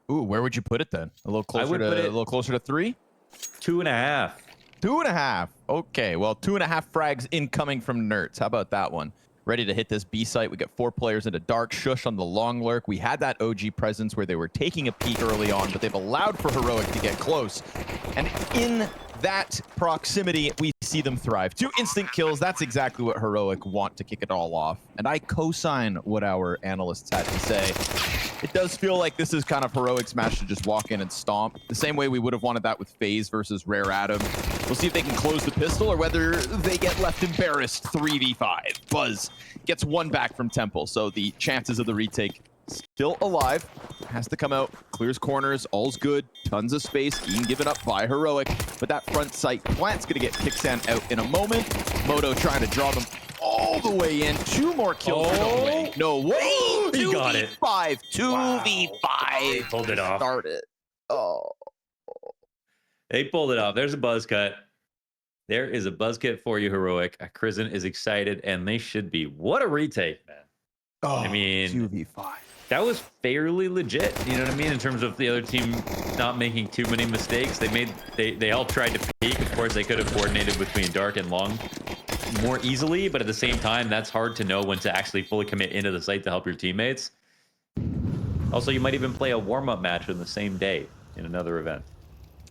Ooh, where would you put it then? A little closer to a little closer to 3? 2.5. 2.5. Okay, well, 2.5 frags incoming from Nerds. How about that one? Ready to hit this B site. We got 4 players into dark. Shush on the long lurk. We had that OG presence where they were taking a peek early on, but they've allowed for Heroic to get close. And in that proximity, we see them thrive. 2 instant kills. That's exactly what Heroic want to kick it all off. And I co-sign what our analysts had to say. It does feel like this is kind of Heroic's match to just walk in and stomp. The same way we would have wanted that with FaZe versus Rare Adam. We'll see if they can close the pistol or whether they get left embarrassed 3v5. Buzz gets 1 back from Temple, so the chances of the retake still alive. Has to come out, clears corners, all's good, tons of space being given up by Heroic, but that front sight plant's gonna get Kicksand out in a moment. Moto trying to draw them all the way in. 2 more kills. No way. No way. He got it. 2v5. They pulled it off. Start it. Oh. They pulled it off. There's a buzz cut. There is a buzz cut for you, Heroic. Krisen is excited, and they should be. What a retake, man. Oh, I mean, 2v5. That was fairly legit, you know what I mean, in terms of the other team not making too many mistakes. They all tried to peek. Of course, they could have coordinated between dark and long more easily, but at the same time, that's hard to know when to actually fully commit into the site to help your teammates. Also, you might even play a warm-up match on the same day in another event.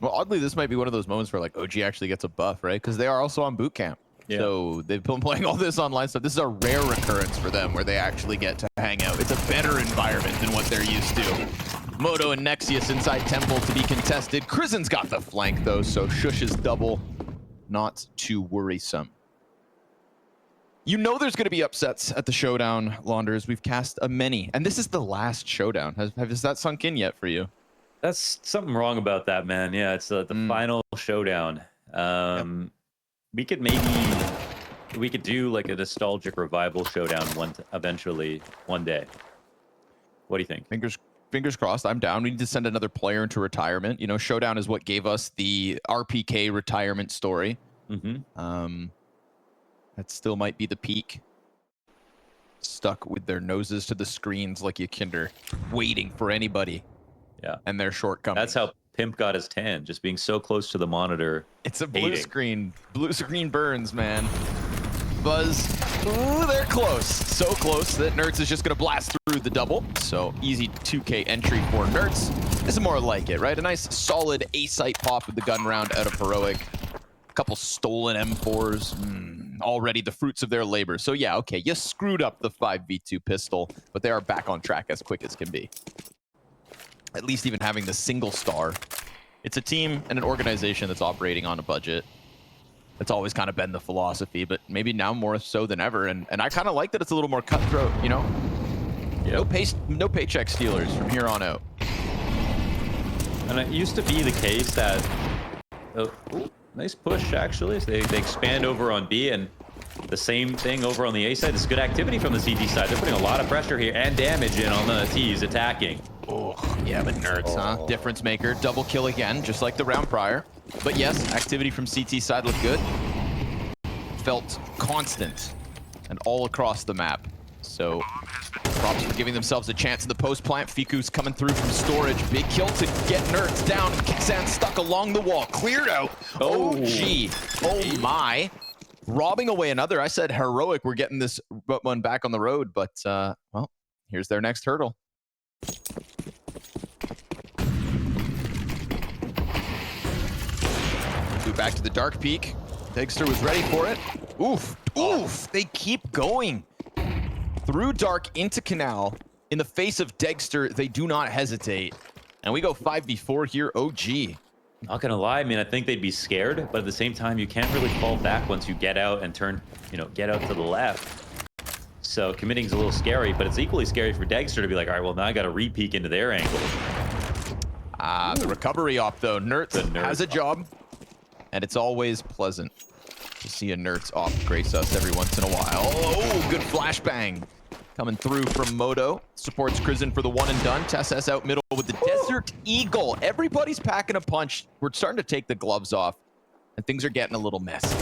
Well, oddly, this might be one of those moments where like OG actually gets a buff, right? Because they are also on boot camp. Yeah. So they've been playing all this online stuff. This is a rare recurrence for them where they actually get to hang out. It's a better environment than what they're used to. Moto and Nexius inside Temple to be contested. Krisen's got the flank though, so Shush's double not too worrisome. You know there's going to be upsets at the showdown, Launders. We've cast a many, and this is the last showdown. Has that sunk in yet for you? That's something wrong about that, man. Yeah, it's the final showdown. We could do like a nostalgic revival showdown eventually one day. What do you think? Fingers crossed. I'm down. We need to send another player into retirement. You know, showdown is what gave us the RPK retirement story. That still might be the peak. Stuck with their noses to the screens like you kinder, waiting for anybody. Yeah, and their shortcomings. That's how Pimp got his tan, just being so close to the monitor. It's a blue screen. Blue screen burns, man. Buzz, ooh, they're close. So close that Nerds is just going to blast through the double. So easy 2K entry for Nerds. This is more like it, right? A nice solid A-site pop with the gun round out of Heroic. A couple stolen M4s. Already the fruits of their labor. So yeah, okay, you screwed up the 5v2 pistol, but they are back on track as quick as can be. At least even having the single star. It's a team and an organization that's operating on a budget. That's always kind of been the philosophy, but maybe now more so than ever. And I kind of like that it's a little more cutthroat, you know? Yep. No paycheck stealers from here on out. And it used to be the case that... nice push, actually. So they expand over on B, and the same thing over on the A side. This is good activity from the CT side. They're putting a lot of pressure here and damage in on the T's attacking. Oh, yeah, but Nerds, huh? Difference maker. Double kill again, just like the round prior. But yes, activity from CT side looked good. Felt constant and all across the map. So props for giving themselves a chance in the post plant. Fiku's coming through from storage. Big kill to get Nerds down. Kicksand stuck along the wall. Cleared out. Oh, gee. Oh, my. Robbing away another. I said Heroic, we're getting this one back on the road, but, well, here's their next hurdle. Back to the dark peak. Degster was ready for it. Oof. Oof. They keep going. Through dark into canal. In the face of Degster, they do not hesitate. And we go 5v4 here. OG. Not gonna lie, I mean, I think they'd be scared, but at the same time, you can't really fall back once you get out and turn, get out to the left. So committing is a little scary, but it's equally scary for Degster to be like, all right, well, now I got to re-peek into their angle. The recovery op, though. Nerds has a job, and it's always pleasant to see a Nerds op grace us every once in a while. Oh, good flashbang coming through from Moto. Supports Krisen for the one and done. Tess out middle with the Desert Eagle. Everybody's packing a punch. We're starting to take the gloves off, and things are getting a little messy.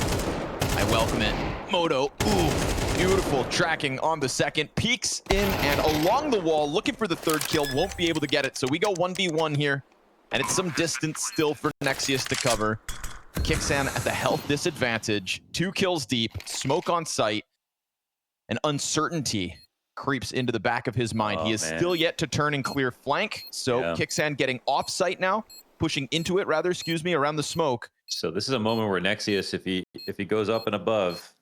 I welcome it. Moto, ooh. Beautiful tracking on the second. Peeks in and along the wall, looking for the third kill. Won't be able to get it. So we go 1v1 here. And it's some distance still for Nexius to cover. Kixan at the health disadvantage. 2 kills deep. Smoke on sight. And uncertainty creeps into the back of his mind. He is still yet to turn and clear flank. So Kixan getting off site now. Pushing into it, rather, excuse me, around the smoke. So this is a moment where Nexius, if he goes up and above,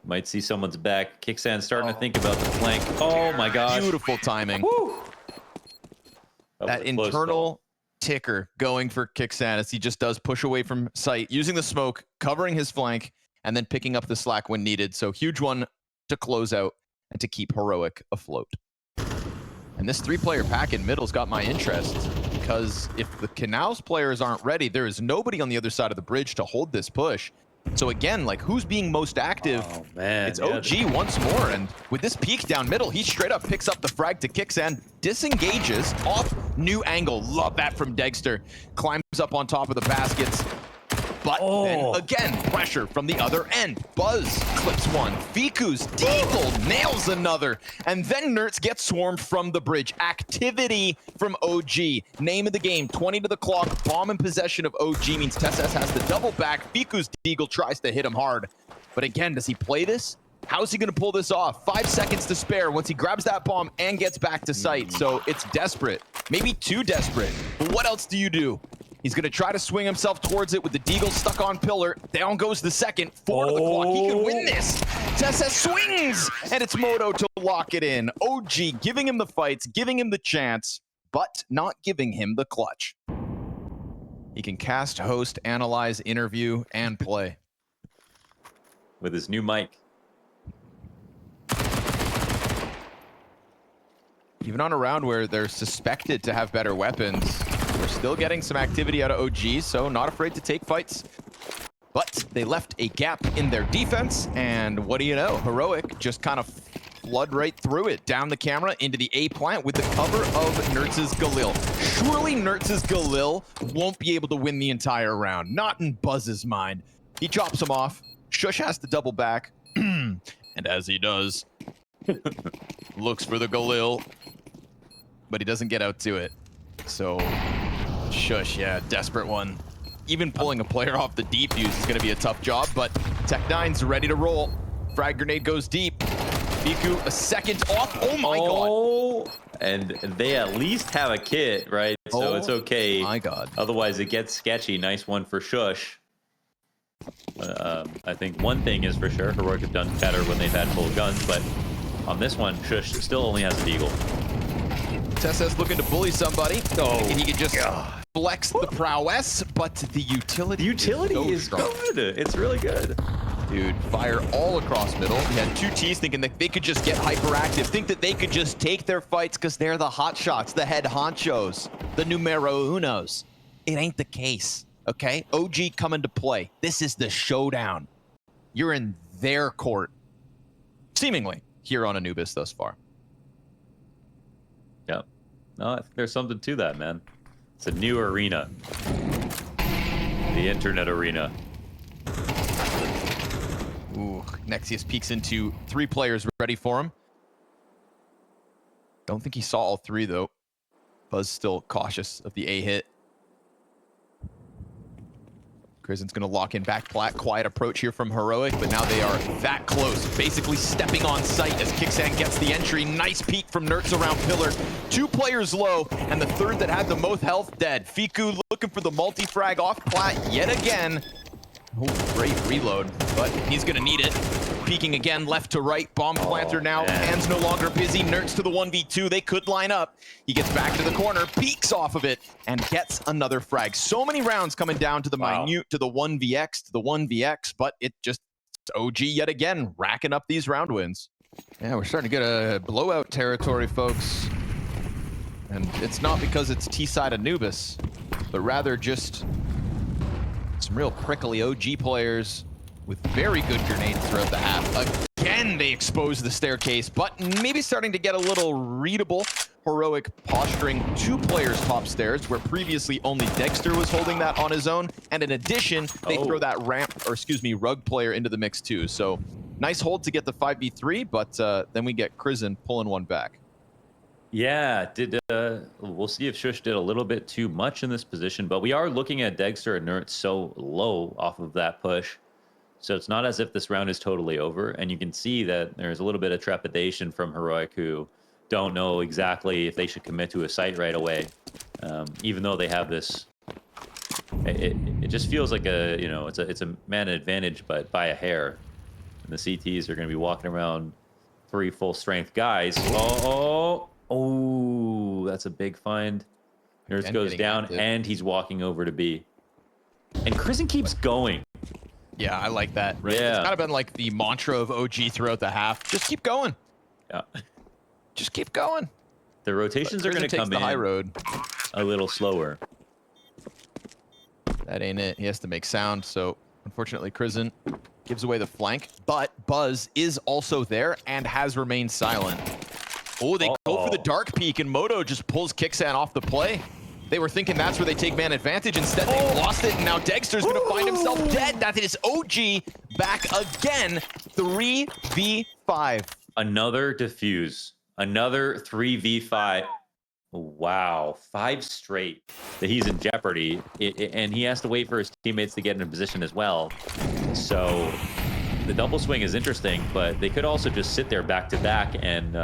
might see someone's back. Kixan's starting to think about the flank. Oh my gosh. Beautiful timing. Woo! That internal ticker going for Kixan as he just does push away from sight, using the smoke, covering his flank, and then picking up the slack when needed. So huge one to close out and to keep Heroic afloat. And this 3-player pack in middle's got my interest, because if the Canals players aren't ready, there is nobody on the other side of the bridge to hold this push. So again, like, who's being most active? Oh, man. It's OG once more, and with this peek down middle, he straight up picks up the frag to Kixan, disengages off new angle. Love that from Dexter. Climbs up on top of the baskets. But then again, pressure from the other end. Buzz clips one. Fiku's Deagle nails another. And then Nertz gets swarmed from the bridge. Activity from OG. Name of the game, 20 to the clock. Bomb in possession of OG means Tesses has the double back. Fiku's Deagle tries to hit him hard. But again, does he play this? How's he going to pull this off? 5 seconds to spare once he grabs that bomb and gets back to sight. So it's desperate. Maybe too desperate. But what else do you do? He's going to try to swing himself towards it with the Deagle stuck on pillar. Down goes the second. 4 to the clock. He can win this. Tessa swings, and it's Moto to lock it in. OG giving him the fights, giving him the chance, but not giving him the clutch. He can cast, host, analyze, interview, and play. With his new mic. Even on a round where they're suspected to have better weapons, we're still getting some activity out of OG, so not afraid to take fights. But they left a gap in their defense, and what do you know? Heroic just kind of flood right through it, down the camera into the A plant with the cover of Nertz's Galil. Surely Nertz's Galil won't be able to win the entire round. Not in Buzz's mind. He chops him off. Shush has to double back. And as he does, looks for the Galil, but he doesn't get out to it. So, Shush, yeah, desperate one. Even pulling a player off the deep use is going to be a tough job, but Tech9's ready to roll. Frag grenade goes deep. Biku a second off. Oh my god. And they at least have a kit, right? So it's okay. My god. Otherwise, it gets sketchy. Nice one for Shush. I think one thing is for sure, Heroic have done better when they've had full guns, but on this one, Shush still only has a Deagle. Tessa's looking to bully somebody. And he can just flex the prowess, but the utility is good. It's really good. Dude, fire all across middle. He had 2 Ts thinking that they could just get hyperactive, think that they could just take their fights because they're the hot shots, the head honchos, the numero unos. It ain't the case, okay? OG coming to play. This is the showdown. You're in their court, seemingly, here on Anubis thus far. Yeah. No, I think there's something to that, man. It's a new arena. The internet arena. Ooh, Nexius peeks into 3 players ready for him. Don't think he saw all 3, though. Buzz still cautious of the A hit. Krizen's going to lock in back plat. Quiet approach here from Heroic, but now they are that close. Basically stepping on sight as Kixan gets the entry. Nice peek from Nertz around pillar. 2 players low, and the third that had the most health dead. Fiku looking for the multi-frag off plat yet again. Oh, great reload, but he's going to need it. Peeking again, left to right. Bomb planter now. Man. Hands no longer busy. Nertz to the 1v2. They could line up. He gets back to the corner, peeks off of it, and gets another frag. So many rounds coming down to the minute, to the 1vx, to the 1vx, but it just, OG yet again, racking up these round wins. Yeah, we're starting to get a blowout territory, folks. And it's not because it's T-side Anubis, but rather just some real prickly OG players with very good grenades throughout the half. Again, they expose the staircase, but maybe starting to get a little readable. Heroic posturing 2 players top stairs, where previously only Dexter was holding that on his own. And in addition, they throw that ramp, or excuse me, rug player into the mix too. So Nice hold to get the 5v3, but then we get Krizen pulling one back. Yeah, we'll see if Shush did a little bit too much in this position, but we are looking at Dexter and Nertz so low off of that push. So it's not as if this round is totally over, and you can see that there's a little bit of trepidation from Heroic, who don't know exactly if they should commit to a site right away, even though they have this. It just feels like it's a man advantage, but by a hair. And the CTs are going to be walking around 3 full strength guys. Oh, that's a big find. Nertz goes down, and he's walking over to B. And Krizen keeps going. Yeah, I like that. Right? Yeah. It's kind of been like the mantra of OG throughout the half. Just keep going. Yeah. Just keep going. The rotations are going to come the in high road a little slower. That ain't it. He has to make sound. So unfortunately, Krizen gives away the flank, but Buzz is also there and has remained silent. Oh, they go for the dark peek, and Moto just pulls Kixan off the play. They were thinking that's where they take man advantage. Instead, they lost it, and now Dexter's going to find himself dead. That is OG back again. 3v5. Another defuse. Another 3v5. Wow. 5 straight that he's in jeopardy. And he has to wait for his teammates to get in a position as well. So the double swing is interesting, but they could also just sit there back to back and,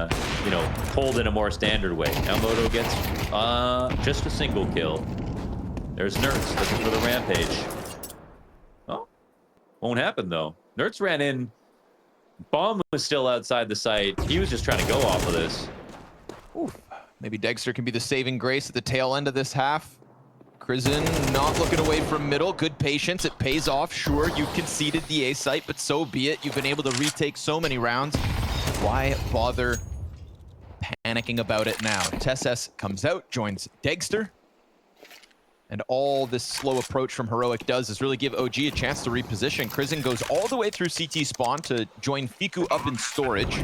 hold in a more standard way. Now Moto gets just a single kill. There's Nertz looking for the rampage. Oh, won't happen though. Nertz ran in. Bomb was still outside the site. He was just trying to go off of this. Oof. Maybe Dexter can be the saving grace at the tail end of this half. Krizen not looking away from middle. Good patience. It pays off. Sure, you conceded the A site, but so be it. You've been able to retake so many rounds. Why bother panicking about it now? TSS comes out, joins Dexter. And all this slow approach from Heroic does is really give OG a chance to reposition. Krizen goes all the way through CT spawn to join Fiku up in storage.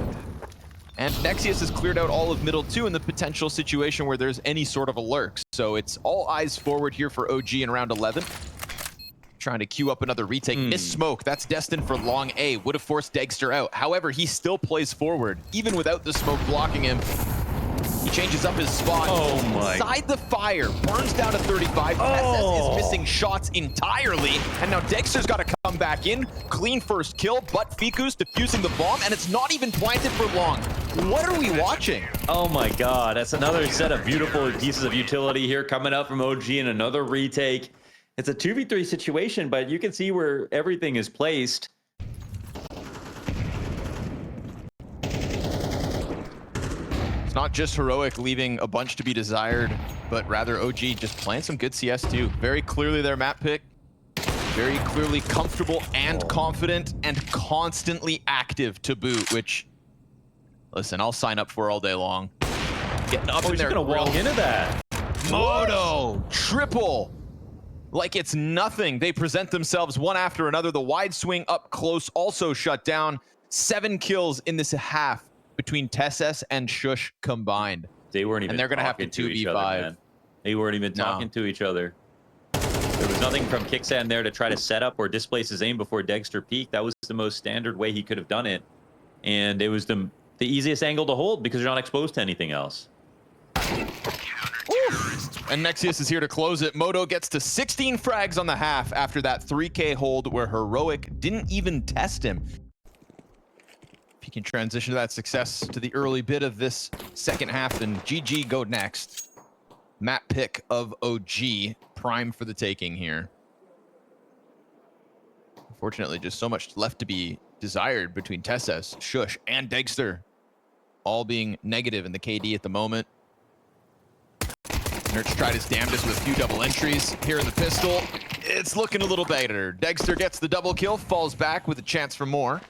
And Nexius has cleared out all of middle too in the potential situation where there's any sort of a lurk. So it's all eyes forward here for OG in round 11. Trying to queue up another retake. Miss smoke. That's destined for long A. Would have forced Dexter out. However, he still plays forward, even without the smoke blocking him. He changes up his spot. Oh my. Inside the fire. Burns down to 35. SS is missing shots entirely. And now Dexter's got to come back in. Clean first kill, but Fiku's defusing the bomb, and it's not even planted for long. What are we watching? Oh my god, that's another set of beautiful pieces of utility here coming out from OG and another retake. It's a 2v3 situation, but you can see where everything is placed. It's not just Heroic leaving a bunch to be desired, but rather OG just playing some good CS too. Very clearly their map pick. Very clearly comfortable and confident and constantly active to boot, which, listen, I'll sign up for all day long. Getting up in there. He's gonna walk into that. Moto, triple. Like it's nothing. They present themselves one after another. The wide swing up close also shut down. 7 kills in this half between TSS and Shush combined. They weren't even. And they're gonna have to 2v5. They weren't even talking to each other. There was nothing from Kixan there to try to set up or displace his aim before Dexter peaked. That was the most standard way he could have done it. And it was the easiest angle to hold because you're not exposed to anything else. Oof. And Nexius is here to close it. Moto gets to 16 frags on the half after that 3K hold where Heroic didn't even test him. If he can transition to that success to the early bit of this second half, then GG go next. Map pick of OG, prime for the taking here. Unfortunately, just so much left to be desired between TSS, Shush, and Dexter. All being negative in the KD at the moment. Nertz tried his damnedest with a few double entries. Here in the pistol, it's looking a little better. Dexter gets the double kill, falls back with a chance for more.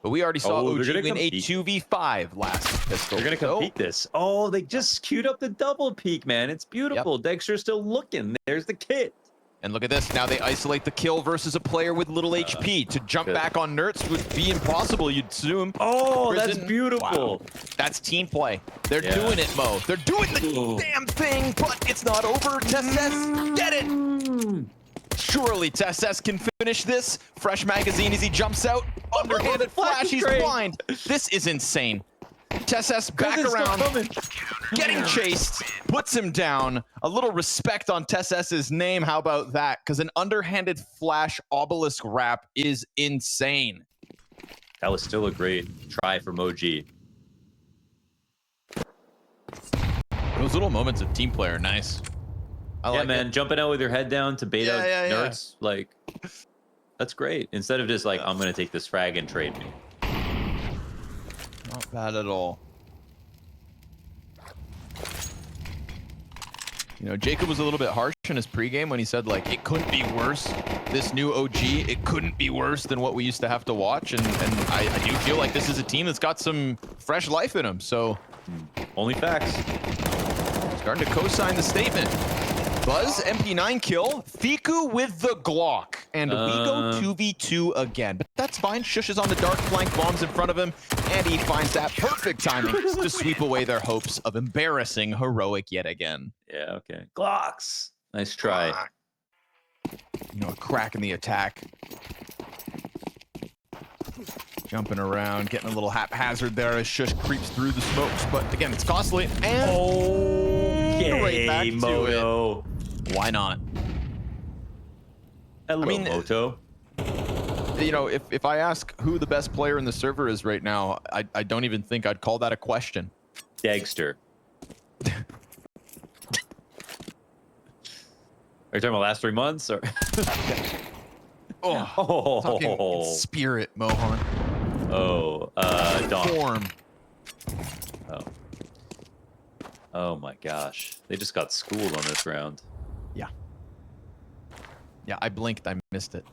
But we already saw OG win a 2v5 last pistol. They're going to compete this. Oh, they just queued up the double peek, man. It's beautiful. Yep. Dexter's still looking. There's the kit. And look at this. Now they isolate the kill versus a player with little HP. To jump back on Nertz would be impossible, you'd assume. Oh, that's beautiful. Wow. That's team play. They're doing it, Mo. They're doing the damn thing, but it's not over. TSS, get it. Surely TSS can finish this. Fresh magazine as he jumps out. Underhanded flash, he's blind. This is insane. TSS back around, getting chased, puts him down. A little respect on TSS's name, how about that? Because an underhanded flash obelisk wrap is insane. That was still a great try from OG. Those little moments of team play are nice. I Yeah, like man, it. jumping out with your head down to bait out Yeah. nerds, like, that's great. Instead of just like, I'm gonna take this frag and trade me. Not bad at all. You know, Jacob was a little bit harsh in his pregame when he said, like, it couldn't be worse. This new OG, it couldn't be worse than what we used to have to watch. And I do feel like this is a team that's got some fresh life in them. So, Only facts. starting to co-sign the statement. Buzz, MP9 kill. Fiku with the Glock. And we go 2v2 again. But that's fine. Shush is on the dark flank, bombs in front of him. And he finds that perfect timing to sweep away their hopes of embarrassing Heroic yet again. Yeah, okay. Glocks. Nice try. You know, a crack in the attack. Jumping around, getting a little haphazard there as Shush creeps through the smokes. But again, it's costly. And right back to Moto. it. Why not? Hello, Moto. You know, if I ask who the best player in the server is right now, I don't even think I'd call that a question. Dagster. Are you talking about last 3 months? Or Talking in spirit, Mohan. Dawn. Form. Oh my gosh. They just got schooled on this round. Yeah, I blinked. I missed it.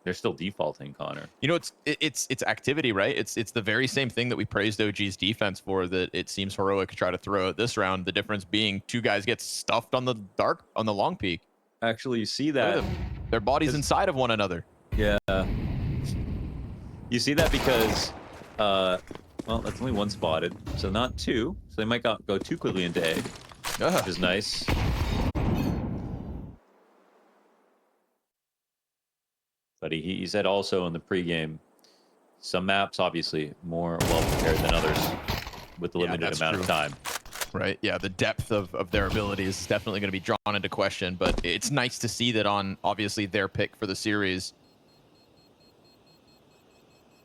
They're still defaulting, Connor. You know, it's activity, right? It's the very same thing that we praised OG's defense for that it seems Heroic try to throw out this round. The difference being 2 guys get stuffed on the long peak. Actually, you see that. Their bodies inside of one another. Yeah. You see that because, well, that's only 1 spotted, so not 2. So they might go too quickly into A, which is nice. But he said also in the pregame, some maps obviously more well prepared than others with the limited amount of time. Right. Yeah, the depth of their abilities is definitely going to be drawn into question, but it's nice to see that on obviously their pick for the series.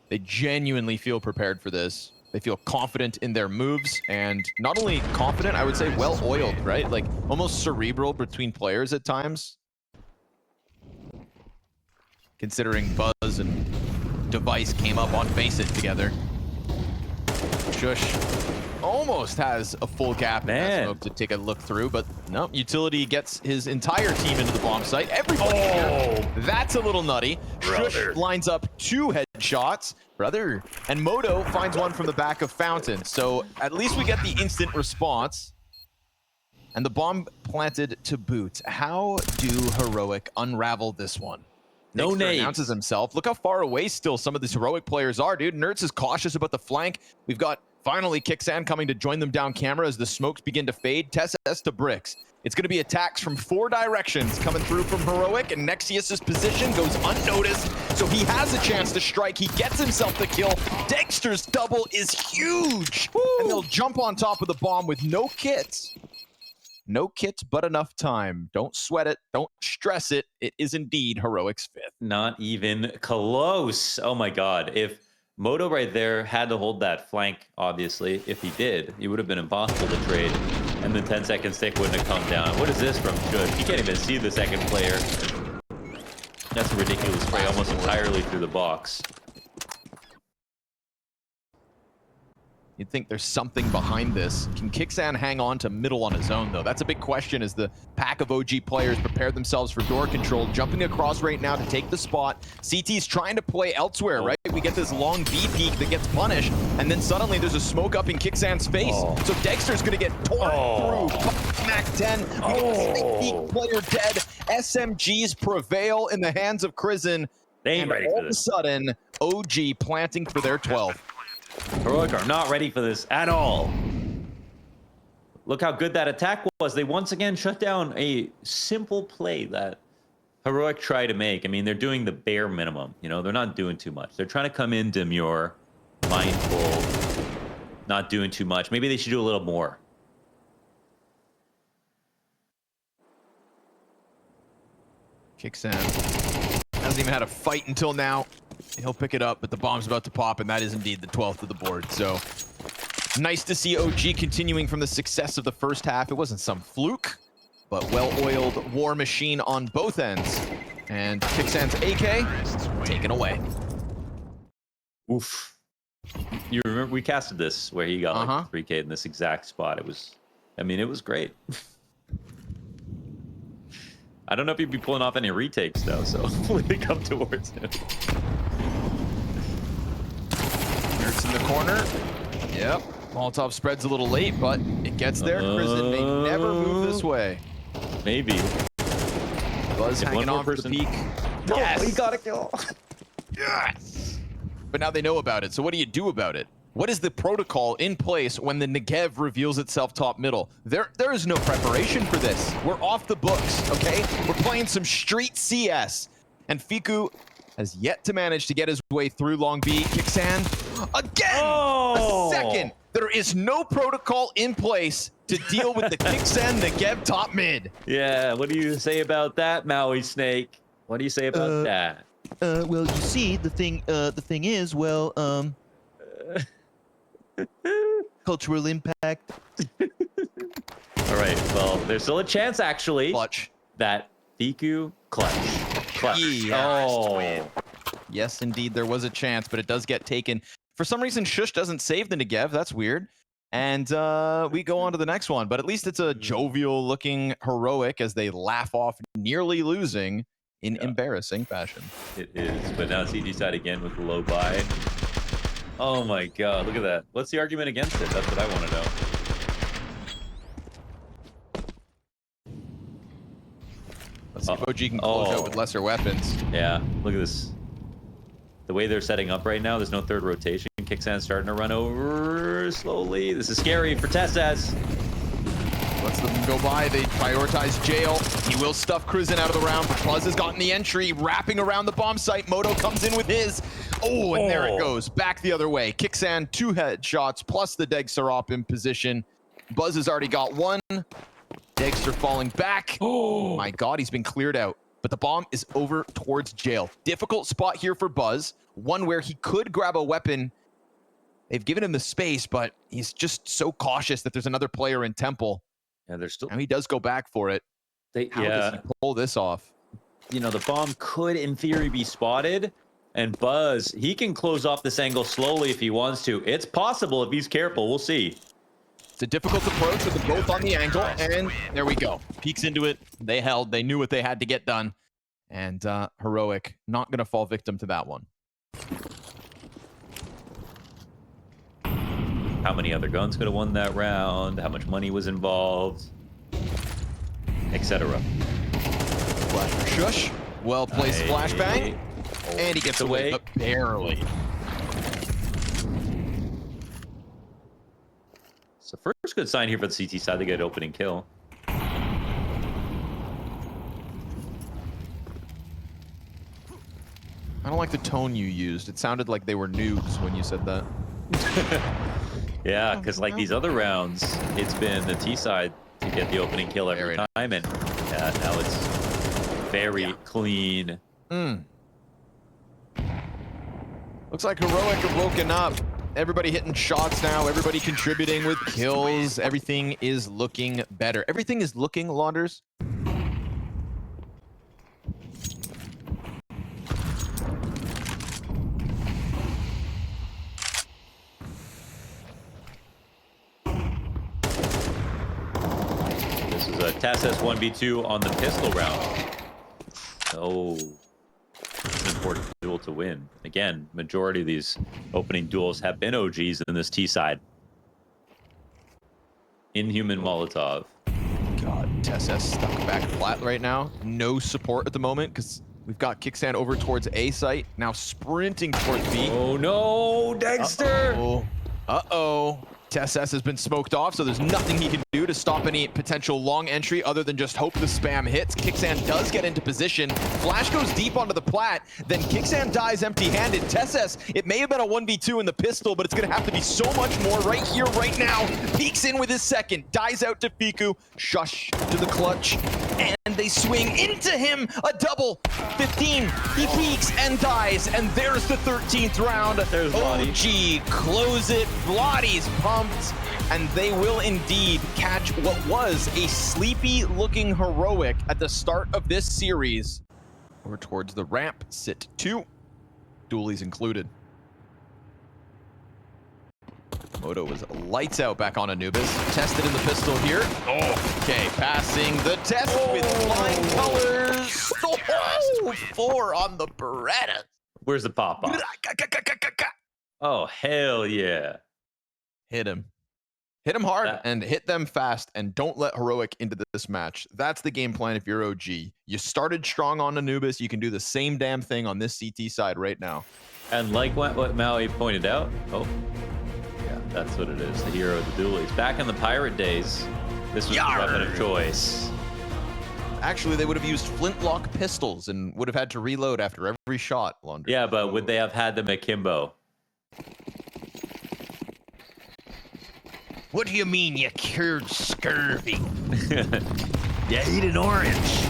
They genuinely feel prepared for this. They feel confident in their moves, and not only confident, I would say well-oiled, right? Like almost cerebral between players at times. Considering Buzz and Device came up on Face It together. Shush almost has a full gap in that smoke to take a look through, but no, Utility gets his entire team into the bomb site. Everybody here. That's a little nutty. Shush lines up 2 headshots. Brother. And Moto finds one from the back of Fountain. So at least we get the instant response. And the bomb planted to boot. How do Heroic unravel this one? No name. Announces himself. Look how far away still some of these Heroic players are, dude. Nerds is cautious about the flank. We've got finally Kixan coming to join them down camera as the smokes begin to fade. TSS to Bricks. It's going to be attacks from 4 directions coming through from Heroic, and Nexius's position goes unnoticed, so he has a chance to strike. He gets himself the kill. Dexter's double is huge, and they'll jump on top of the bomb with no kits. No kits, but enough time. Don't sweat it. Don't stress it. It is indeed Heroic's 5th. Not even close. Oh my God. If Moto right there had to hold that flank, obviously, if he did, it would have been impossible to trade. And the 10-second stick wouldn't have come down. What is this from Shush? He can't even see the second player. That's a ridiculous spray, almost entirely through the box. You'd think there's something behind this. Can Kixan hang on to middle on his own, though? That's a big question as the pack of OG players prepare themselves for door control. Jumping across right now to take the spot. CT's trying to play elsewhere, right? We get this long B peek that gets punished, and then suddenly there's a smoke up in Kixan's face. So Dexter's going to get torn through. Mac 10. We get the sneak peek player dead. SMGs prevail in the hands of Crizzen. They ain't ready for this. All of a sudden, OG planting for their 12th. Heroic are not ready for this at all. look how good that attack was. They once again shut down a simple play that Heroic tried to make. I mean, they're doing the bare minimum. You know, they're not doing too much. They're trying to come in demure, mindful, not doing too much. Maybe they should do a little more. Kixan hasn't even had a fight until now. He'll pick it up, but the bomb's about to pop, and that is indeed the 12th of the board. So nice to see OG continuing from the success of the first half. It wasn't some fluke, but well-oiled war machine on both ends. And Kixan's AK taken away. Oof. You remember we casted this where he got like 3K in this exact spot. It was, I mean, it was great. I don't know if he'd be pulling off any retakes though, so hopefully they come towards him. Nerds in the corner. Yep. Molotov spreads a little late, but it gets there. Prison may never move this way. Maybe. Buzz hanging on for the peak. Yes! He got a kill. Yes! But now they know about it, so what do you do about it? What is the protocol in place when the Negev reveals itself top middle? There is no preparation for this. We're off the books, okay? We're playing some street CS. And Fiku has yet to manage to get his way through long B. Kixan, again! A second! There is no protocol in place to deal with the Kixan Negev top mid. Yeah, what do you say about that, Maui Snake? What do you say about that? Well, you see, the thing is, well, cultural impact. All right, well, there's still a chance, actually, Clutch. that Fiku clutch. Yeah. Oh. Yes, indeed, there was a chance, but it does get taken. For some reason, Shush doesn't save the Negev. That's weird. And we go on to the next one, but at least it's a jovial-looking Heroic as they laugh off nearly losing in embarrassing fashion. It is, but now CD side again with the low buy. Oh my god, look at that. What's the argument against it? That's what I want to know. Let's see if OG can close out with lesser weapons. Yeah, look at this. The way they're setting up right now, there's no third rotation. Kixan's starting to run over slowly. This is scary for Tessas. Lets them go by. They prioritize Jail. He will stuff Crizin out of the round, but Buzz has gotten the entry, wrapping around the bomb site. Moto comes in with his. Oh, and there it goes. Back the other way. Kixan, 2 headshots, plus the Deg Sarop in position. Buzz has already got 1. Degster falling back. Oh my god, he's been cleared out. But the bomb is over towards Jail. Difficult spot here for Buzz. One where he could grab a weapon. They've given him the space, but he's just so cautious that there's another player in Temple. Yeah, there's still. And he does go back for it. How does he pull this off? You know, the bomb could, in theory, be spotted. And Buzz, he can close off this angle slowly if he wants to. It's possible if he's careful. We'll see. It's a difficult approach with them both on the angle. And there we go. Peeks into it. They held. They knew what they had to get done. And Heroic not going to fall victim to that one. How many other guns could have won that round? How much money was involved? Etc. Flash for Shush. Well placed flashbang. And he gets away, but barely. It's the first good sign here for the CT side to get an opening kill. I don't like the tone you used. It sounded like they were noobs when you said that. Yeah, because like these other rounds, it's been the T side to get the opening kill every time, and yeah, now it's very clean. Looks like Heroic have woken up. Everybody hitting shots now. Everybody contributing with kills. Everything is looking better. Everything is looking, Launders. This is a TASS 1v2 on the pistol round. Oh, it's an important duel to win. Again, majority of these opening duels have been OGs in this T side. Inhuman Molotov. God, TSS stuck back flat right now. No support at the moment because we've got Kixan over towards A site. Now sprinting towards B. Oh no, Dexter! Uh-oh. TSS has been smoked off, so there's nothing he can do to stop any potential long entry other than just hope the spam hits. Kixan does get into position. Flash goes deep onto the plat, then Kixan dies empty-handed. TSS, it may have been a 1v2 in the pistol, but it's going to have to be so much more right here, right now. Peeks in with his second, dies out to Fiku. Shush to the clutch, and they swing into him. A double, 15. He peeks and dies, and there's the 13th round. There's Bloody. OG close it. Blotty's pumped, and they will indeed catch what was a sleepy-looking heroic at the start of this series. Over towards the ramp, sit 2. Doolies included. Moto was lights out back on Anubis. Tested in the pistol here. Okay, passing the test with flying colors. Oh, 4 on the Beretta. Where's the pop-off? Oh, hell yeah. Hit him. Hit him hard and hit them fast, and don't let Heroic into this match. That's the game plan if you're OG. You started strong on Anubis. You can do the same damn thing on this CT side right now. And like what Maui pointed out, yeah, that's what it is. The hero of the dualies. Back in the pirate days, this was the weapon of choice. Actually, they would have used flintlock pistols and would have had to reload after every shot. Laundry. Yeah, but would they have had them akimbo? What do you mean you cured scurvy? You eat an orange.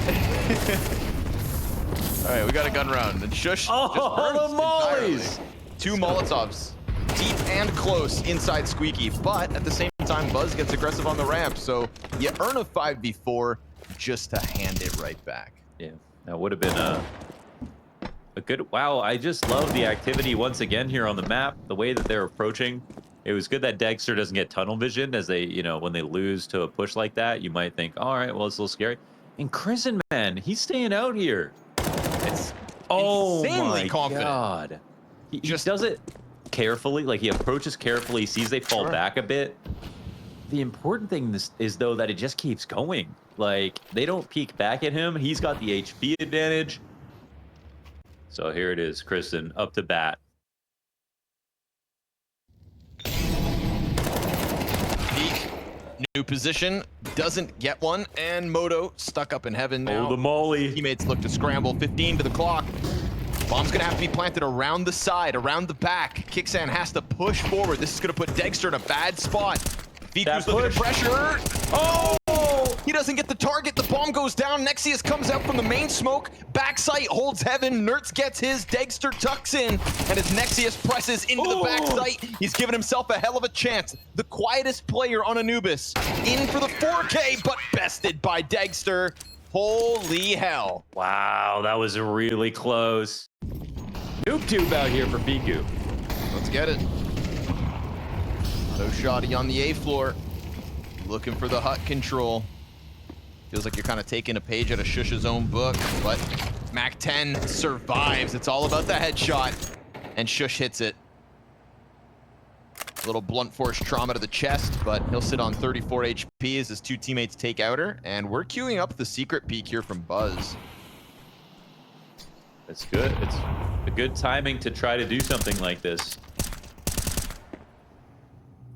All right, we got a gun round. And Shush just burns the mollies! entirely. 2 Molotovs, deep and close inside Squeaky, but at the same time, Buzz gets aggressive on the ramp, so you earn a 5v4 just to hand it right back. Yeah, that would have been a good. Wow, I just love the activity once again here on the map. The way that they're approaching. It was good that Dexter doesn't get tunnel vision as they, when they lose to a push like that, you might think, all right, well, it's a little scary. And Chrisen, man, he's staying out here. It's insanely confident. God. He just does it carefully, like he approaches carefully, sees they fall back a bit. The important thing is, though, that it just keeps going. Like, they don't peek back at him. He's got the HP advantage. So here it is, Chrisen, up to bat. New position, doesn't get one, and Moto stuck up in heaven now. Oh, the molly. Teammates look to scramble, 15 to the clock. Bomb's gonna have to be planted around the side, around the back. Kixan has to push forward. This is gonna put Dexter in a bad spot. Fiku's looking at pressure. Oh! He doesn't get the target. The bomb goes down. Nexius comes out from the main smoke. Backside holds heaven. Nertz gets his. Dexter tucks in. And as Nexius presses into the backside, he's given himself a hell of a chance. The quietest player on Anubis. In for the 4K, but bested by Dexter. Holy hell. Wow, that was really close. Noob tube out here for Fiku. Let's get it. No shotty on the A floor. Looking for the hut control. Feels like you're kind of taking a page out of Shush's own book, but Mac 10 survives. It's all about the headshot, and Shush hits it. A little blunt force trauma to the chest, but he'll sit on 34 HP as his 2 teammates take outer, and we're queuing up the secret peek here from Buzz. It's good. It's a good timing to try to do something like this.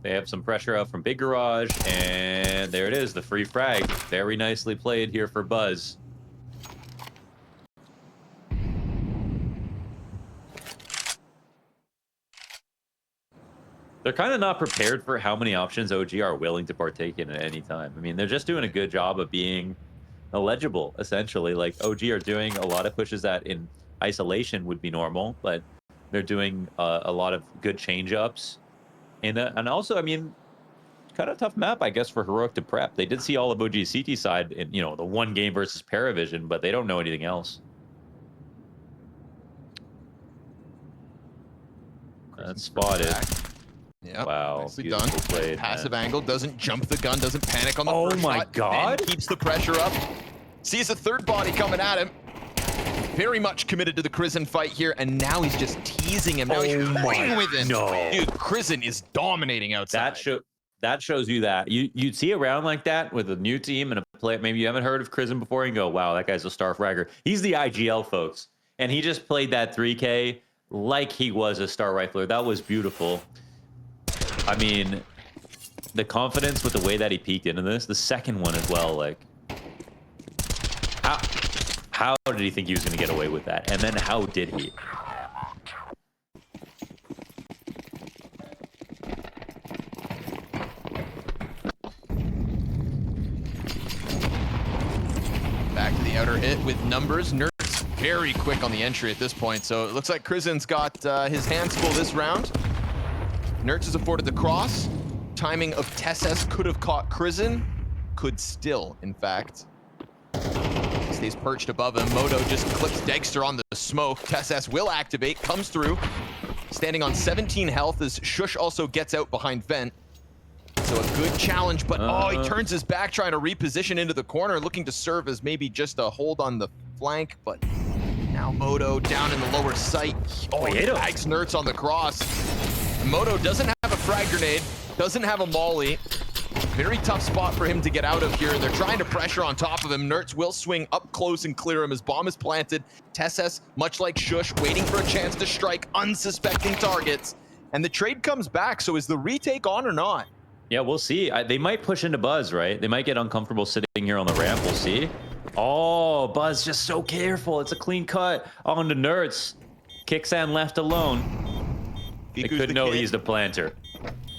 They have some pressure out from Big Garage, and there it is, the free frag. Very nicely played here for Buzz. They're kind of not prepared for how many options OG are willing to partake in at any time. I mean, they're just doing a good job of being illegible, essentially. Like, OG are doing a lot of pushes that in isolation would be normal, but they're doing a lot of good change-ups. And also, I mean, kind of tough map, I guess, for Heroic to prep. They did see all of OG's CT side in, the one game versus Paravision, but they don't know anything else. That's spotted. Yeah, wow, nicely done. Played, passive angle, doesn't jump the gun, doesn't panic on the first my shot, God. and keeps the pressure up. Sees a third body coming at him. Very much committed to the Chrisen fight here, and now he's just teasing him. Now he's playing with him. No. Dude, Chrisen is dominating outside. That shows you that. You'd see a round like that with a new team and a player, maybe you haven't heard of Chrisen before, and go, wow, that guy's a star fragger. He's the IGL, folks. And he just played that 3K like he was a star rifler. That was beautiful. I mean, the confidence with the way that he peeked into this, the second one as well, like how did he think he was going to get away with that? And then how did he? Back to the outer hit with numbers. Nert's very quick on the entry at this point, so it looks like Krizen's got his hands full this round. Nertz has afforded the cross. Timing of Tesses could have caught Krizen. Could still, in fact. Stays perched above him. Moto just clips Dexter on the smoke. Tesses will activate, comes through. Standing on 17 health as Shush also gets out behind Vent. So a good challenge, but oh, he turns his back trying to reposition into the corner, looking to serve as maybe just a hold on the flank, but now Moto down in the lower sight. Oh, he tags Nertz on the cross. Moto doesn't have a frag grenade, doesn't have a molly. Very tough spot for him to get out of here. They're trying to pressure on top of him. Nertz will swing up close and clear him. His bomb is planted. Tesses, much like Shush, waiting for a chance to strike unsuspecting targets. And the trade comes back, so is the retake on or not? Yeah, we'll see. They might push into Buzz, right? They might get uncomfortable sitting here on the ramp. We'll see. Oh, Buzz just so careful. It's a clean cut on the Nertz. Kixan left alone. They could know he's the planter.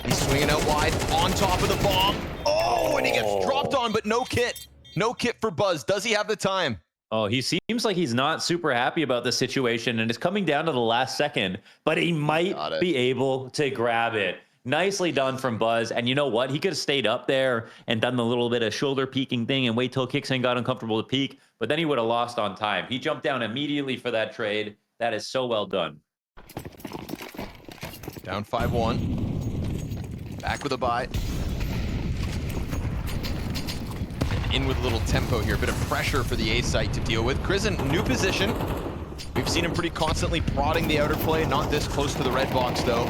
He's swinging out wide on top of the bomb. Oh, and he gets dropped on, but no kit. No kit for Buzz. Does he have the time? Oh, he seems like he's not super happy about the situation, and it's coming down to the last second, but he might be able to grab it. Nicely done from Buzz. And you know what? He could have stayed up there and done the little bit of shoulder peeking thing and wait till Kixan got uncomfortable to peek, but then he would have lost on time. He jumped down immediately for that trade. That is so well done. Down 5-1. Back with a buy. And in with a little tempo here. A bit of pressure for the A site to deal with. Krizen, new position. We've seen him pretty constantly prodding the outer play. Not this close to the red box, though.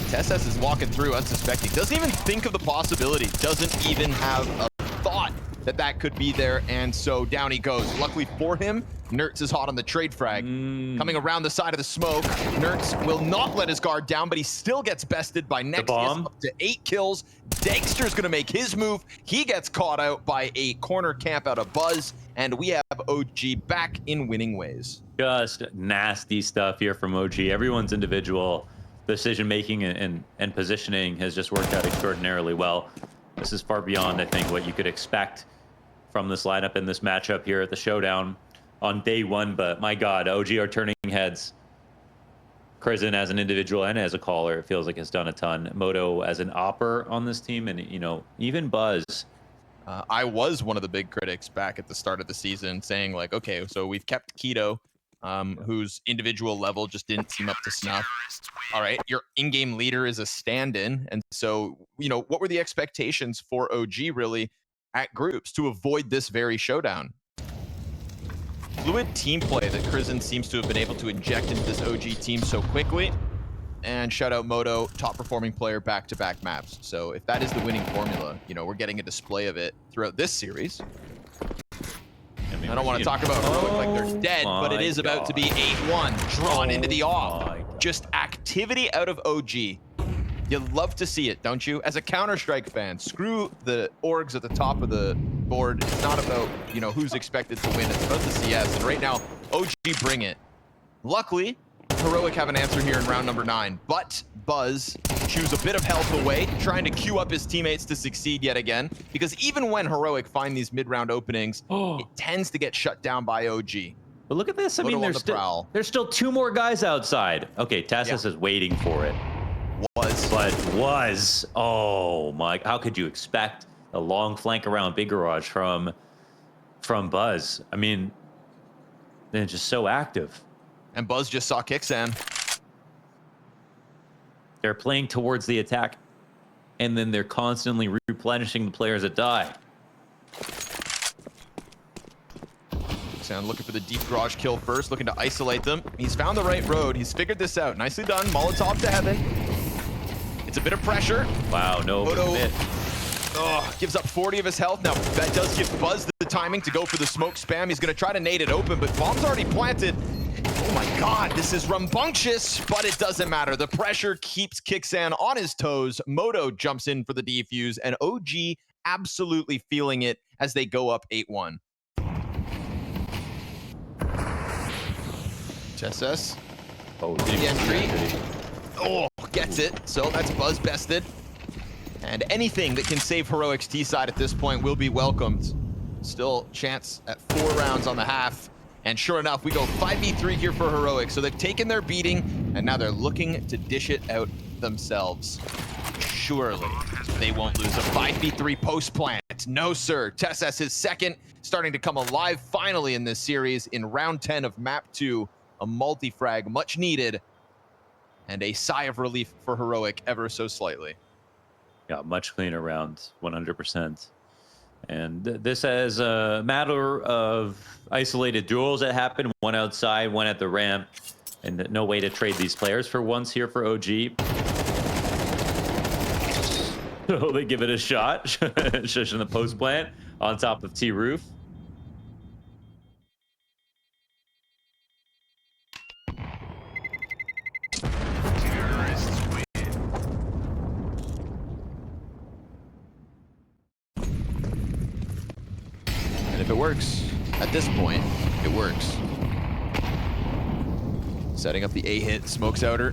Tesses is walking through unsuspecting. Doesn't even think of the possibility. Doesn't even have a thought that that could be there. And so down he goes. Luckily for him, Nertz is hot on the trade frag. Coming around the side of the smoke. Nertz will not let his guard down, but he still gets bested by Nexius up to 8 kills. Dexter's going to make his move. He gets caught out by a corner camp out of Buzz. And we have OG back in winning ways. Just nasty stuff here from OG. Everyone's individual decision making and positioning has just worked out extraordinarily well. This is far beyond, I think, what you could expect from this lineup in this matchup here at the Showdown on day one. But my God, OG are turning heads. Krizen as an individual and as a caller, it feels like has done a ton. Moto as an opper on this team, and you know, even Buzz. I was one of the big critics back at the start of the season, saying like, okay, so we've kept Keto, whose individual level just didn't seem up to snuff. All right, your in-game leader is a stand-in. And so, you know, what were the expectations for OG really at groups to avoid this very showdown? Fluid team play that Krizen seems to have been able to inject into this OG team so quickly. And shout out Moto, top performing player back-to-back maps. So if that is the winning formula, you know, we're getting a display of it throughout this series. I don't want to talk about Heroic like they're dead, but it is about to be 8-1, drawn into the off. Just activity out of OG. You love to see it, don't you? As a Counter-Strike fan, screw the orgs at the top of the board. It's not about, you know, who's expected to win. It's about the CS, and right now, OG bring it. Luckily, Heroic have an answer here in round number 9, but Buzz chews a bit of health away, trying to queue up his teammates to succeed yet again, because even when Heroic find these mid-round openings, it tends to get shut down by OG. But look at this. I mean, there's still 2 more guys outside. Okay, Tessis is waiting for it. Oh my, how could you expect a long flank around Big Garage from Buzz? I mean, they're just so active. And Buzz just saw Kixan. They're playing towards the attack, and then they're constantly replenishing the players that die. Kixan looking for the deep garage kill first, looking to isolate them. He's found the right road. He's figured this out. Nicely done. Molotov to heaven. It's a bit of pressure. Wow, no overcommit. Gives up 40 of his health. Now, that does give Buzz the timing to go for the smoke spam. He's going to try to nade it open, but bomb's already planted. Oh my God, this is rambunctious, but it doesn't matter. The pressure keeps Kixan on his toes. Moto jumps in for the defuse, and OG absolutely feeling it as they go up 8-1. Chesses. Oh, The entry. Oh, gets it. So that's Buzz bested. And anything that can save Heroic's T-side at this point will be welcomed. Still chance at 4 rounds on the half. And sure enough, we go 5v3 here for Heroic. So they've taken their beating, and now they're looking to dish it out themselves. Surely they won't lose a 5v3 post plant. No, sir. Tess is second, starting to come alive finally in this series in round 10 of map 2. A multi-frag, much needed, and a sigh of relief for Heroic ever so slightly. Yeah, much cleaner round, 100%. And this as a matter of isolated duels that happen, one outside, one at the ramp, and no way to trade these players for once here for OG. So they give it a shot. Shush in the post plant on top of T roof. And if it works, at this point, it works. Setting up the A-hit, smokes outer.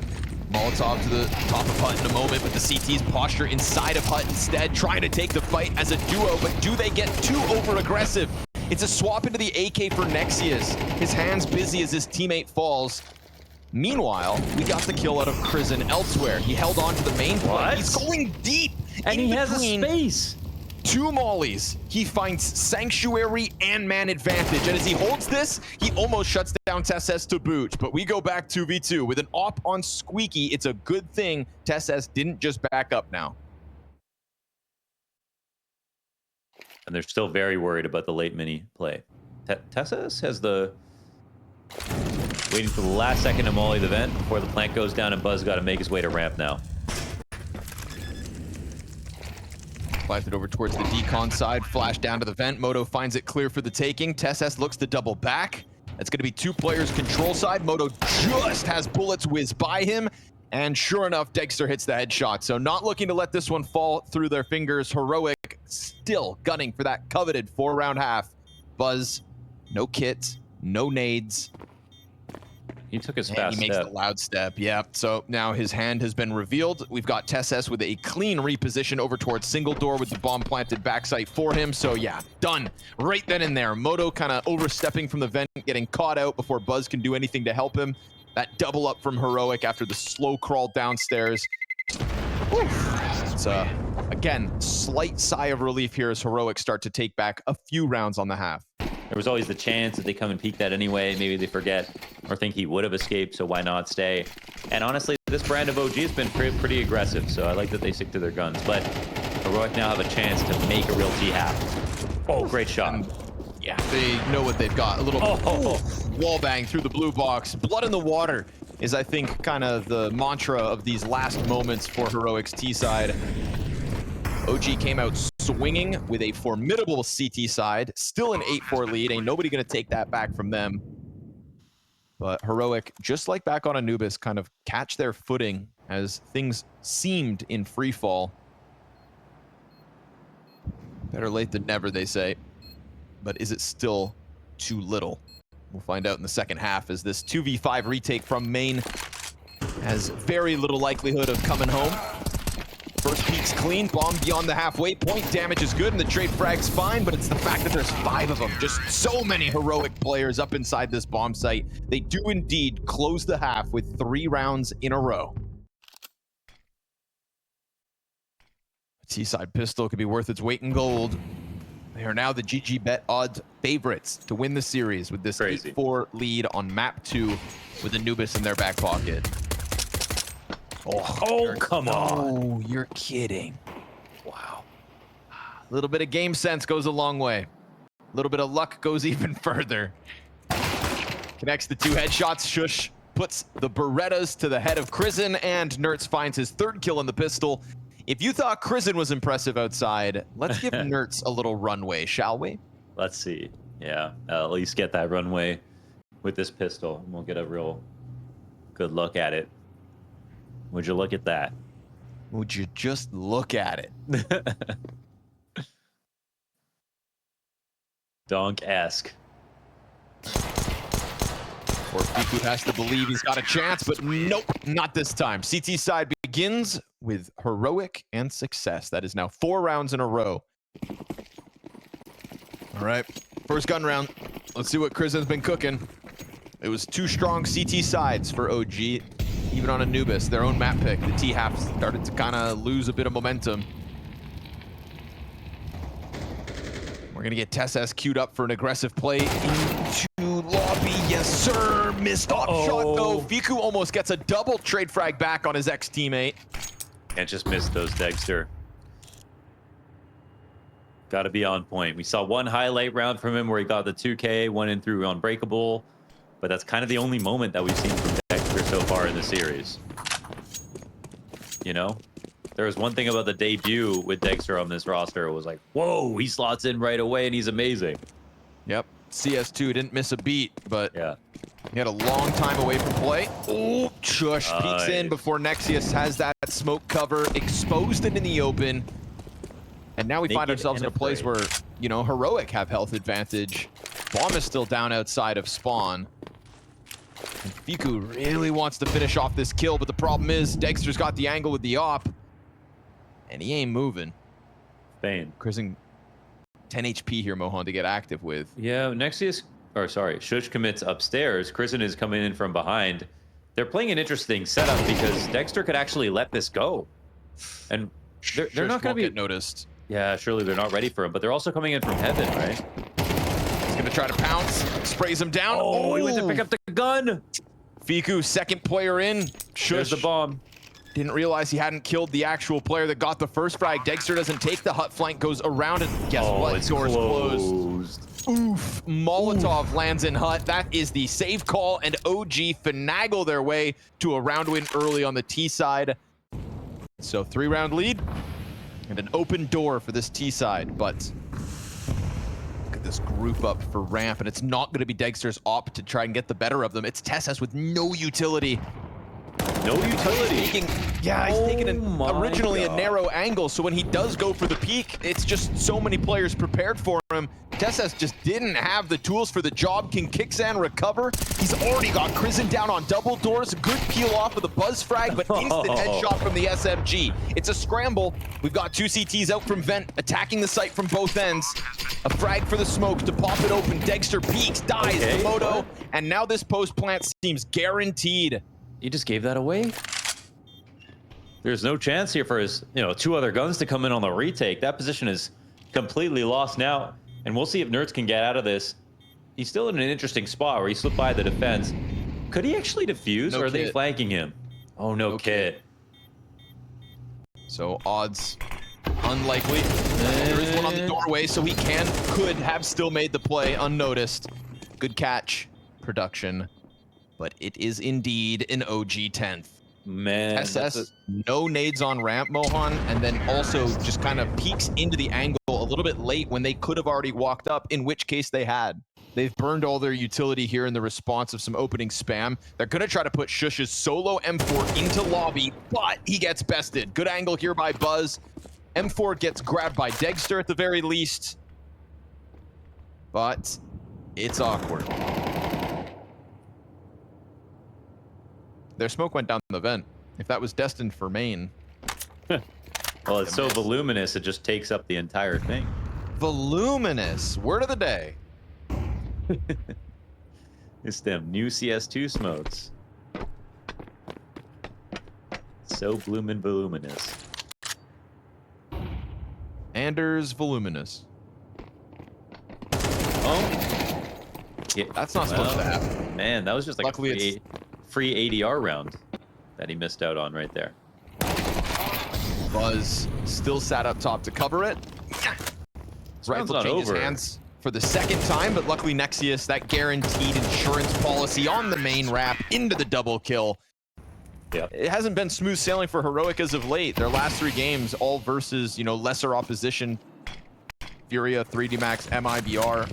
Molotov to the top of Hut in a moment, but the CT's posture inside of Hut instead, trying to take the fight as a duo, but do they get too over-aggressive? It's a swap into the AK for Nexius. His hands busy as his teammate falls. Meanwhile, we got the kill out of Crizzen elsewhere. He held on to the main point. He's going deep, and he has a space. 2 mollies. He finds Sanctuary and man advantage. And as he holds this, he almost shuts down Tesses to boot. But we go back 2v2 with an op on Squeaky. It's a good thing Tesses didn't just back up now. And they're still very worried about the late mini play. Tesses has the... waiting for the last second to molly the vent before the plant goes down, and Buzz got to make his way to ramp now. Flies it over towards the decon side, flash down to the vent. Moto finds it clear for the taking. Tesses looks to double back. That's going to be 2 players control side. Moto just has bullets whiz by him. And sure enough, Dexter hits the headshot. So not looking to let this one fall through their fingers. Heroic still gunning for that coveted 4-round half. Buzz, no kit, no nades. He took his and fast he makes step. the loud step. Yeah, so now his hand has been revealed. We've got Tesses with a clean reposition over towards single door with the bomb planted backside for him. So yeah, done right then and there. Moto kind of overstepping from the vent, getting caught out before Buzz can do anything to help him. That double up from Heroic after the slow crawl downstairs. It's again, slight sigh of relief here as Heroic start to take back a few rounds on the half. There was always the chance that they come and peek that anyway. Maybe they forget or think he would have escaped, so why not stay? And honestly, this brand of OG has been pretty aggressive, so I like that they stick to their guns. But Heroic now have a chance to make a real T-half. Oh, great shot. Yeah, they know what they've got. A little wall bang through the blue box. Blood in the water is, I think, kind of the mantra of these last moments for Heroic's T-side. OG came out swinging with a formidable CT side. Still an 8-4 lead. Ain't nobody going to take that back from them. But Heroic, just like back on Anubis, kind of catch their footing as things seemed in free fall. Better late than never, they say. But is it still too little? We'll find out in the second half as this 2v5 retake from main has very little likelihood of coming home. First peek's clean, bomb beyond the halfway point. Damage is good and the trade frag's fine, but it's the fact that there's 5 of them. Just so many Heroic players up inside this bomb site. They do indeed close the half with 3 rounds in a row. T-side pistol could be worth its weight in gold. They are now the GG bet odds favorites to win the series with this 8-4 lead on map 2 with Anubis in their back pocket. Oh, come on. Oh, you're kidding. Wow. A little bit of game sense goes a long way. A little bit of luck goes even further. Connects the 2 headshots. Shush puts the Berettas to the head of Crizzen, and Nertz finds his 3rd kill in the pistol. If you thought Crizzen was impressive outside, let's give Nertz a little runway, shall we? Let's see. Yeah, at least get that runway with this pistol. And we'll get a real good look at it. Would you look at that? Would you just look at it? Donk-esque. Or Fiku has to believe he's got a chance, but nope, not this time. CT side begins with heroic and success. That is now 4 rounds in a row. All right, first gun round. Let's see what Krizen's been cooking. It was 2 strong CT sides for OG, even on Anubis, their own map pick. The T-half started to kind of lose a bit of momentum. We're gonna get TessS queued up for an aggressive play into lobby. Yes, sir. Missed off shot though. Fiku almost gets a double trade frag back on his ex-teammate. Can't just miss those, Dexter. Got to be on point. We saw one highlight round from him where he got the 2K, went in through Unbreakable, but that's kind of the only moment that we've seen from Dexter so far in the series. You know? There was one thing about the debut with Dexter on this roster. It was like, whoa, he slots in right away and he's amazing. Yep. CS2 didn't miss a beat, but yeah, he had a long time away from play. Oh, Shush peeks in before Nexius has that smoke cover, exposed it in the open. And now we find ourselves in a place where, you know, Heroic have health advantage. Bomb is still down outside of spawn. And Fiku really wants to finish off this kill, but the problem is Dexter's got the angle with the op. And he ain't moving. Bane. Krizen 10 HP here, Mohan, to get active with. Yeah, Nexius, or sorry, Shush commits upstairs. Krizen is coming in from behind. They're playing an interesting setup because Dexter could actually let this go. And they're not going to get noticed. Yeah, surely they're not ready for him, but they're also coming in from heaven, right? He's going to try to pounce, sprays him down. Oh, he went to pick up the gun. Fiku, second player in. There's the bomb. Didn't realize he hadn't killed the actual player that got the first frag. Dexter doesn't take the hut flank, goes around it. Guess what? It's Door's closed. Oof. Molotov lands in hut. That is the save call, and OG finagle their way to a round win early on the T side. So 3-round lead and an open door for this T side, but look at this group up for ramp, and it's not going to be Dexter's op to try and get the better of them. It's TessS with no utility. No utility. He's taking originally a narrow angle, so when he does go for the peak, it's just so many players prepared for him. TessS just didn't have the tools for the job. Can Kixan recover? He's already got Krizen down on double doors. Good peel off of the buzz frag, but instant headshot from the SMG. It's a scramble. We've got 2 CTs out from vent, attacking the site from both ends. A frag for the smoke to pop it open. Dexter peeks, dies, the moto, and now this post plant seems guaranteed. He just gave that away? There's no chance here for his, 2 other guns to come in on the retake. That position is completely lost now, and we'll see if Nerds can get out of this. He's still in an interesting spot where he slipped by the defense. Could he actually defuse, or are they flanking him? Oh, no kit. So odds unlikely. There is one on the doorway, so he could have still made the play unnoticed. Good catch, production. But it is indeed an OG 10th. Man, TessS, no nades on ramp, Mohan, and then also just kind of peeks into the angle a little bit late when they could have already walked up, in which case they had. They've burned all their utility here in the response of some opening spam. They're going to try to put Shush's solo M4 into lobby, but he gets bested. Good angle here by Buzz. M4 gets grabbed by Dexter at the very least, but it's awkward. Their smoke went down the vent. If that was destined for main. Well, it's so voluminous, it just takes up the entire thing. Voluminous. Word of the day. It's them new CS2 smokes. So bloomin' voluminous. Anders voluminous. Oh. Yeah, that's not supposed to happen. Man, that was just like luckily a free ADR round that he missed out on right there. Buzz still sat up top to cover it. Rifle changes hands for the second time, but luckily Nexius, that guaranteed insurance policy on the main wrap into the double kill. Yeah. It hasn't been smooth sailing for Heroic as of late. Their last 3 games, all versus, lesser opposition. Furia, 3D Max, MIBR.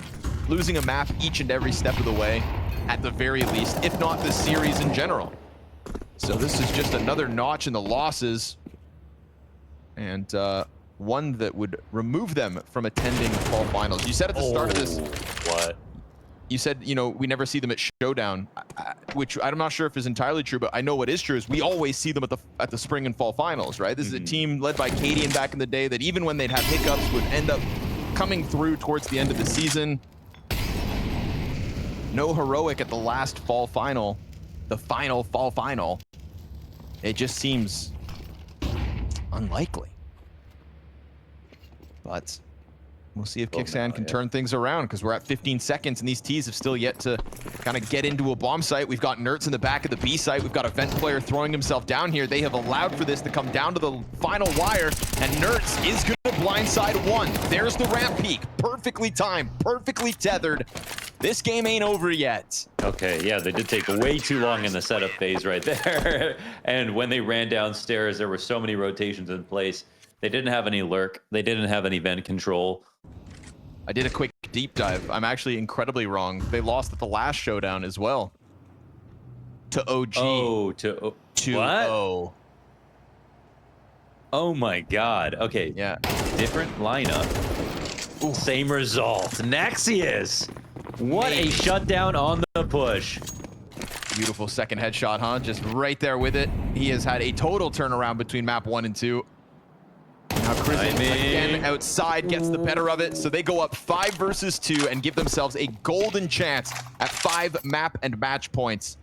Losing a map each and every step of the way. at the very least, if not the series in general. So this is just another notch in the losses, and one that would remove them from attending fall finals. You said at the start of this, what? You said, you know, we never see them at Showdown, which I'm not sure if is entirely true, but I know what is true is we always see them at the spring and fall finals, right? This is a team led by Cadian back in the day that even when they'd have hiccups would end up coming through towards the end of the season. No heroic at the last fall final, the final fall final. It just seems unlikely. But we'll see if Kickstand can turn things around, because we're at 15 seconds and these T's have still yet to kind of get into a bomb site. We've got Nerts in the back of the B site. We've got a vent player throwing himself down here. They have allowed for this to come down to the final wire, and Nerts is going to blindside one. There's the ramp peak. Perfectly timed, perfectly tethered. This game ain't over yet. Okay, yeah, they did take way too long in the setup phase right there. And when they ran downstairs, there were so many rotations in place. They didn't have any lurk. They didn't have any vent control. I did a quick deep dive. I'm actually incredibly wrong. They lost at the last Showdown as well. To OG. Oh, to 2-0. Oh my God. Okay. Yeah. Different lineup. Ooh. Same result. Nexius. What a shutdown on the push. Beautiful second headshot, huh? Just right there with it. He has had a total turnaround between map 1 and 2. Now Christian again outside gets the better of it, so they go up 5 versus 2 and give themselves a golden chance at 5 map and match points.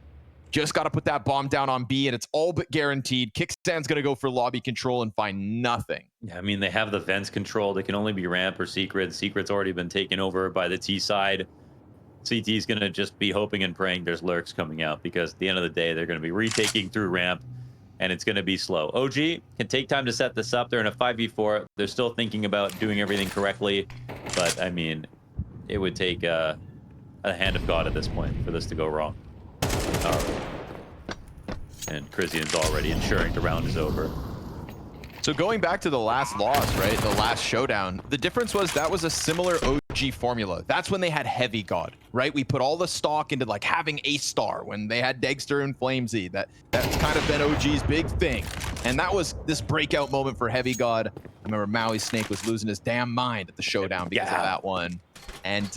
Just got to put that bomb down on B, and it's all but guaranteed. Kickstand's going to go for lobby control and find nothing. Yeah, I mean, they have the vents controlled. It can only be ramp or secret. Secret's already been taken over by the T side. CT's going to just be hoping and praying there's lurks coming out, because at the end of the day, they're going to be retaking through ramp, and it's going to be slow. OG can take time to set this up. They're in a 5v4. They're still thinking about doing everything correctly, but I mean, it would take a hand of God at this point for this to go wrong. All right. And Christian's already ensuring the round is over. So going back to the last loss, right? The last Showdown, the difference was that was a similar OG formula. That's when they had Heavy God, right? We put all the stock into like having a star when they had Degster and Flamesy. That's kind of been OG's big thing. And that was this breakout moment for Heavy God. I remember Maui Snake was losing his damn mind at the Showdown because of that one. And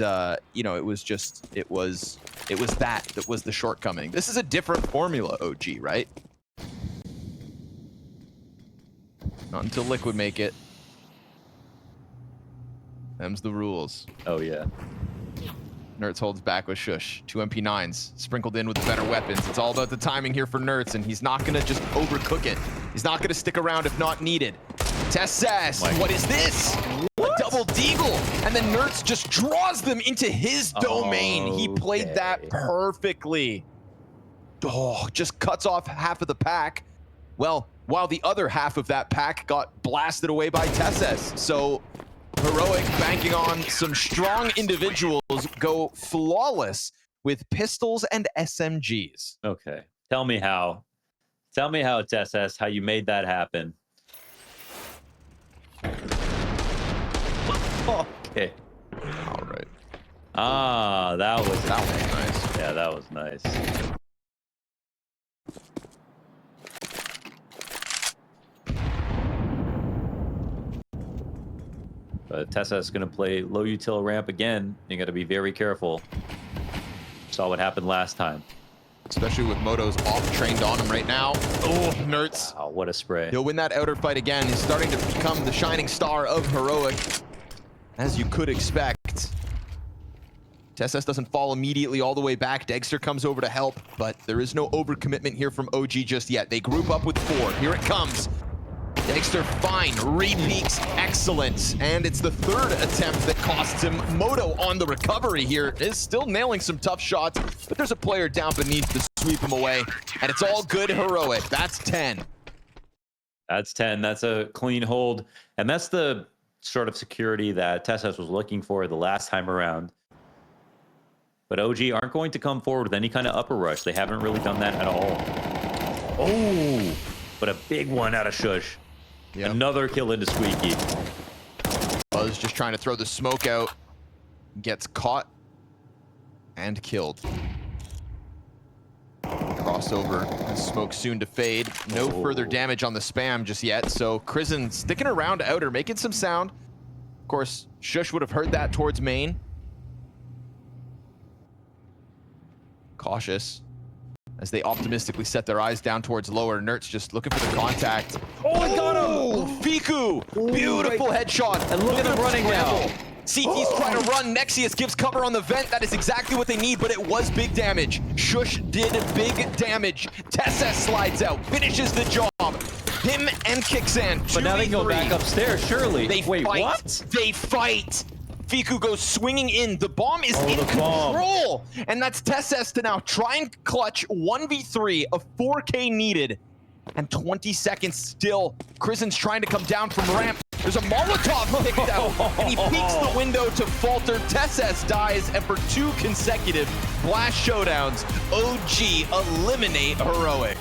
you know, it was that was the shortcoming. This is a different formula, OG, right? Not until Liquid make it. Them's the rules. Oh, yeah. Nerts holds back with Shush. 2 MP9s sprinkled in with the better weapons. It's all about the timing here for Nerts, and he's not going to just overcook it. He's not going to stick around if not needed. Tessas, what is this? What? A double deagle. And then Nerts just draws them into his domain. He played that perfectly. Oh, just cuts off half of the pack. Well, while the other half of that pack got blasted away by Tessas. So Heroic, banking on some strong individuals, go flawless with pistols and SMGs. Okay. Tell me how, Tessas, how you made that happen. Okay. All right. Ah, that was nice. Yeah, that was nice. But Tessa is going to play low util ramp again. You got to be very careful. Saw what happened last time. Especially with Moto's off trained on him right now. Oh, Nerts. Wow, what a spray. He'll win that outer fight again. He's starting to become the shining star of Heroic, as you could expect. Tessas doesn't fall immediately all the way back. Degster comes over to help, but there is no overcommitment here from OG just yet. They group up with 4. Here it comes. Degster fine, re-peaks, excellent. And it's the 3rd attempt that costs him. Moto on the recovery here is still nailing some tough shots, but there's a player down beneath to sweep him away. And it's all good Heroic. That's 10. That's 10. That's a clean hold. And that's the sort of security that Tessas was looking for the last time around. But OG aren't going to come forward with any kind of upper rush. They haven't really done that at all. Oh, but a big one out of Shush. Yep. Another kill into Squeaky. Buzz just trying to throw the smoke out. Gets caught and killed. crossover. Smoke soon to fade. No further damage on the spam just yet. So Krizen sticking around outer, making some sound. Of course, Shush would have heard that towards main. Cautious as they optimistically set their eyes down towards lower. Nert's just looking for the contact. Oh, I got him! Fiku! Beautiful headshot. And look at him running now. CT's trying to run. Nexius gives cover on the vent. That is exactly what they need, but it was big damage. Shush did big damage. Tessa slides out, finishes the job. Him and Kixan, 2v3. But now they can go back upstairs, surely. They Wait, fight. what? They fight. Fiku goes swinging in. The bomb is in the bomb. control. And that's Tesses to now try and clutch 1v3 of 4K needed. And 20 seconds still. Krizen's trying to come down from ramp. There's a Molotov picked out, and he peeks the window to falter. Tesses dies, and for 2 consecutive Blast Showdowns, OG eliminate Heroic.